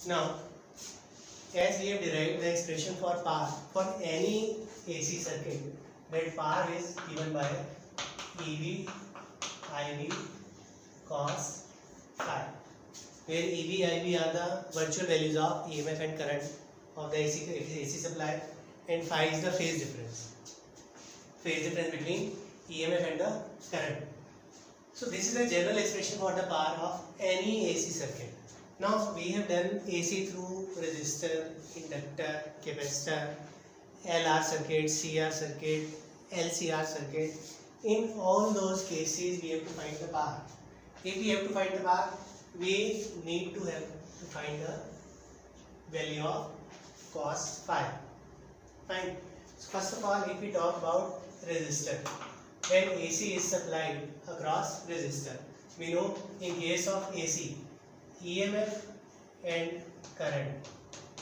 Now, as we have derived the expression for power for any AC circuit, that power is given by EV, IV, cos phi, where EV, IV are the virtual values of EMF and current of the AC supply, and phi is the phase difference between EMF and the current. So this is a general expression for the power of any AC circuit. Now we have done AC through resistor, inductor, capacitor, LR circuit, CR circuit, LCR circuit. In all those cases we have to find the power. If we have to find the power, we need to find the value of cos phi. Fine. So first of all, if we talk about resistor, when AC is supplied across resistor, we know in case of AC, EMF and current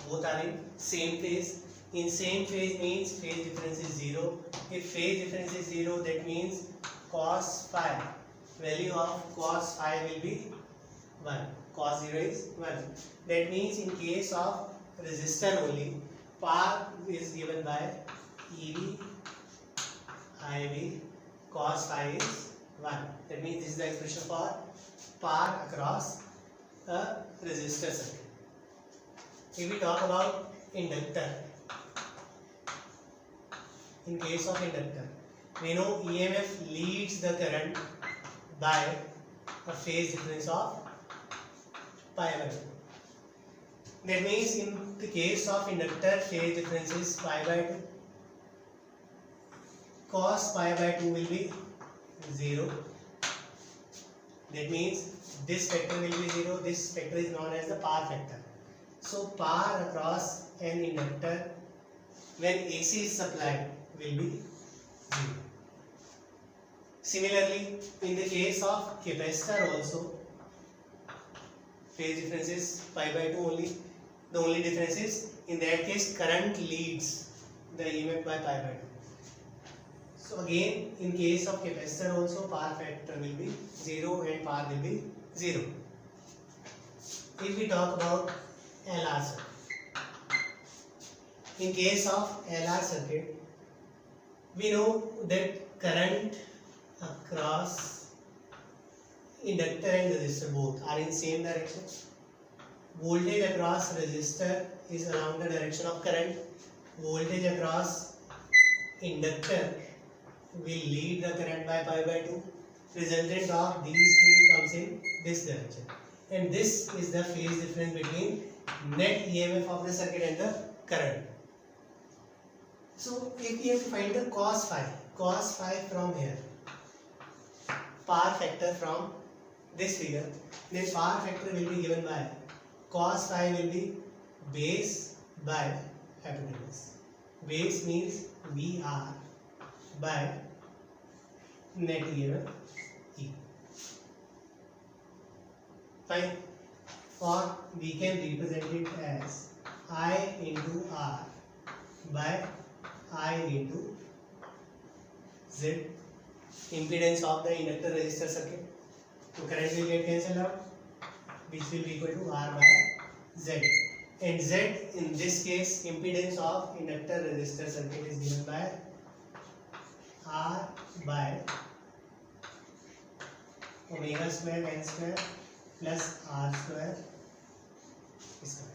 both are in same phase. In same phase means phase difference is 0. If phase difference is 0, that means cos phi, value of cos phi will be 1. Cos 0 is 1. That means in case of resistor only, power is given by EV, IV, cos phi is 1. That means this is the expression for power across a resistor circuit. If we talk about inductor, in case of inductor, we know EMF leads the current by a phase difference of pi by 2. That means in the case of inductor, phase difference is pi by 2. Cos pi by 2 will be 0. That means this factor will be 0. This factor is known as the power factor. So power across an inductor when AC is supplied will be 0. Similarly, in the case of capacitor also, phase difference is pi by 2 only. The only difference is in that case current leads the EMF by pi by 2. So again, in case of capacitor also, power factor will be 0 and power will be 0. If we talk about LR circuit, in case of LR circuit, we know that current across inductor and resistor both are in same direction. Voltage across resistor is along the direction of current. Voltage across inductor will lead the current by pi by 2. Resultant of these two comes in this direction. And this is the phase difference between net EMF of the circuit and the current. So if we have to find the cos phi from here, power factor from this figure, then power factor will be given by cos phi will be base by hypotenuse. Base means VR by net EMF E. Fine. Or we can represent it as I into R by I into Z, impedance of the inductor resistor circuit. So current will get cancelled out, which will be equal to R by Z. And Z in this case, impedance of inductor resistor circuit is given by R by omega square N square plus R square square.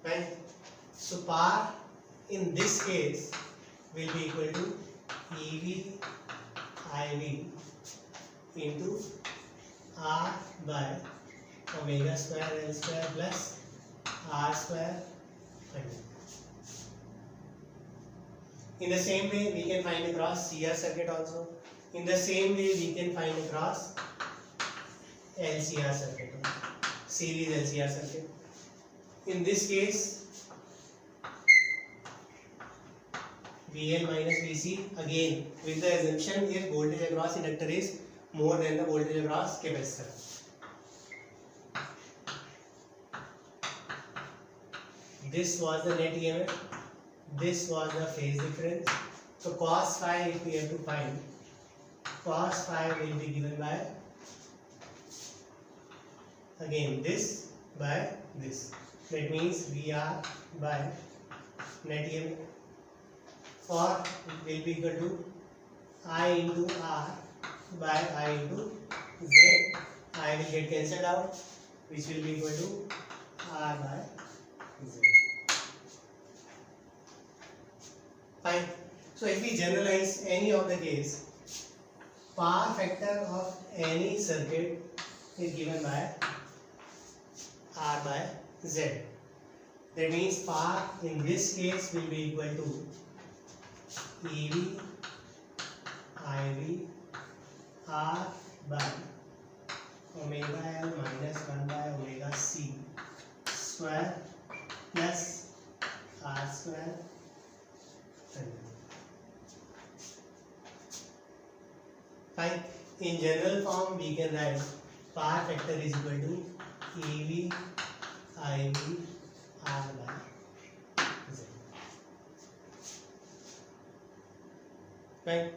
Right? So power in this case will be equal to EV IV into R by omega square L square plus R square. In the same way we can find across CR circuit also. In the same way we can find across LCR circuit, series LCR circuit. In this case, VL minus VC, again with the assumption if voltage across inductor is more than the voltage across capacitor. This was the net EMF, this was the phase difference. So cos phi, if we have to find, cos phi will be given by again this by this. That means VR by net EMF or will be equal to I into R by I into Z. I will get cancelled out, which will be equal to R by Z. Fine. So if we generalize any of the case, power factor of any circuit is given by R by Z. That means power in this case will be equal to EV IV R by omega L minus 1 by omega C square plus R square. Fine. In general form, we can write power factor is equal to EV IV R by Z. Fine.